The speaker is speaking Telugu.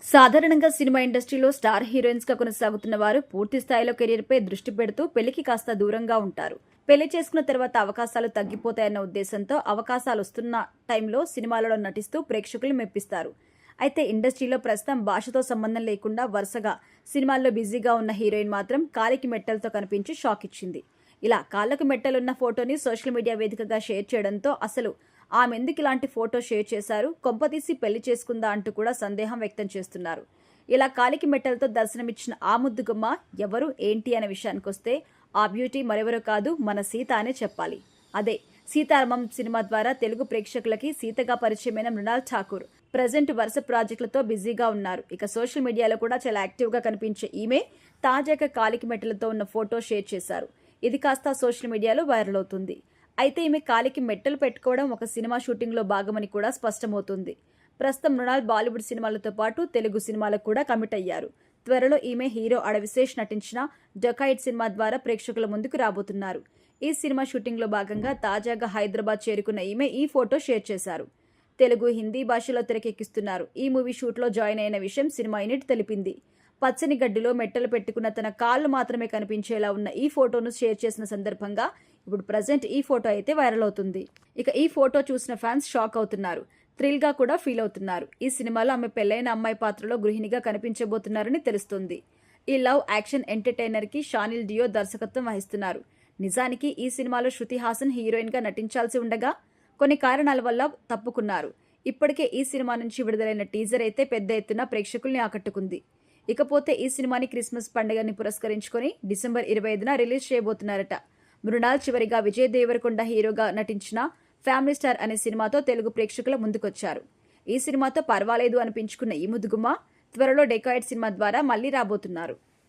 సాధారణంగా సినిమా ఇండస్ట్రీలో స్టార్ హీరోయిన్స్ గా కొనసాగుతున్న వారు పూర్తి స్థాయిలో కెరీర్ పై దృష్టి పెడుతూ పెళ్లికి కాస్త దూరంగా ఉంటారు. పెళ్లి చేసుకున్న తర్వాత అవకాశాలు తగ్గిపోతాయన్న ఉద్దేశంతో అవకాశాలు వస్తున్న టైంలో సినిమాలలో నటిస్తూ ప్రేక్షకులు మెప్పిస్తారు. అయితే ఇండస్ట్రీలో ప్రస్తుతం భాషతో సంబంధం లేకుండా వరుసగా సినిమాల్లో బిజీగా ఉన్న హీరోయిన్ మాత్రం కాలికి మెట్టలతో కనిపించి షాక్ ఇచ్చింది. ఇలా కాళ్లకు మెట్టలున్న ఫోటోని సోషల్ మీడియా వేదికగా షేర్ చేయడంతో అసలు ఆమెందుకు ఇలాంటి ఫోటో షేర్ చేశారు, కొంపతీసి పెళ్లి చేసుకుందా అంటూ కూడా సందేహం వ్యక్తం చేస్తున్నారు. ఇలా కాలికి మెట్టలతో దర్శనమిచ్చిన ఆ ముద్దుగుమ్మ ఎవరు ఏంటి అనే విషయానికొస్తే ఆ బ్యూటీ మరెవరో కాదు, మన సీత అనే చెప్పాలి. అదే సీతారామం సినిమా ద్వారా తెలుగు ప్రేక్షకులకి సీతగా పరిచయమైన మృణాల్ ఠాకూర్ ప్రజెంట్ వరుస ప్రాజెక్టులతో బిజీగా ఉన్నారు. ఇక సోషల్ మీడియాలో కూడా చాలా యాక్టివ్గా కనిపించే ఈమె తాజాగా కాలికి మెట్టలతో ఉన్న ఫోటో షేర్ చేశారు. ఇది కాస్త సోషల్ మీడియాలో వైరల్ అవుతుంది. అయితే ఈమె కాలికి మెట్టలు పెట్టుకోవడం ఒక సినిమా షూటింగ్లో భాగమని కూడా స్పష్టమవుతుంది. ప్రస్తుతం మృణాల్ బాలీవుడ్ సినిమాలతో పాటు తెలుగు సినిమాలకు కూడా కమిట్ అయ్యారు. త్వరలో ఈమె హీరో అడవిశేష్ నటించిన డొకాయిట్ సినిమా ద్వారా ప్రేక్షకుల ముందుకు రాబోతున్నారు. ఈ సినిమా షూటింగ్లో భాగంగా తాజాగా హైదరాబాద్ చేరుకున్న ఈమె ఈ ఫోటో షేర్ చేశారు. తెలుగు, హిందీ భాషలో తెరకెక్కిస్తున్నారు. ఈ మూవీ షూట్లో జాయిన్ అయిన విషయం సినిమా యూనిట్ తెలిపింది. పచ్చని గడ్డిలో మెట్టలు పెట్టుకున్న తన కాళ్లు మాత్రమే కనిపించేలా ఉన్న ఈ ఫోటోను షేర్ చేసిన సందర్భంగా ఇప్పుడు ప్రజెంట్ ఈ ఫోటో అయితే వైరల్ అవుతుంది. ఇక ఈ ఫోటో చూసిన ఫ్యాన్స్ షాక్ అవుతున్నారు, థ్రిల్ గా కూడా ఫీల్ అవుతున్నారు. ఈ సినిమాలో ఆమె పెళ్లైన అమ్మాయి పాత్రలో గృహిణిగా కనిపించబోతున్నారని తెలుస్తుంది. ఈ లవ్ యాక్షన్ ఎంటర్టైనర్ కి షానిల్ డియో దర్శకత్వం వహిస్తున్నారు. నిజానికి ఈ సినిమాలో శృతి హాసన్ హీరోయిన్ గా నటించాల్సి ఉండగా కొన్ని కారణాల వల్ల తప్పుకున్నారు. ఇప్పటికే ఈ సినిమా నుంచి విడుదలైన టీజర్ అయితే పెద్ద ఎత్తున ప్రేక్షకుల్ని ఆకట్టుకుంది. ఇకపోతే ఈ సినిమాని క్రిస్మస్ పండుగని పురస్కరించుకొని డిసెంబర్ 25న రిలీజ్ చేయబోతున్నారట. మృణాల్ చివరిగా విజయ్ దేవరకొండ హీరోగా నటించిన ఫ్యామిలీ స్టార్ అనే సినిమాతో తెలుగు ప్రేక్షకుల ముందుకొచ్చారు. ఈ సినిమాతో పర్వాలేదు అనిపించుకున్న ఈ ముదుగుమ్మ త్వరలో డెకాయిడ్ సినిమా ద్వారా మళ్లీ రాబోతున్నారు.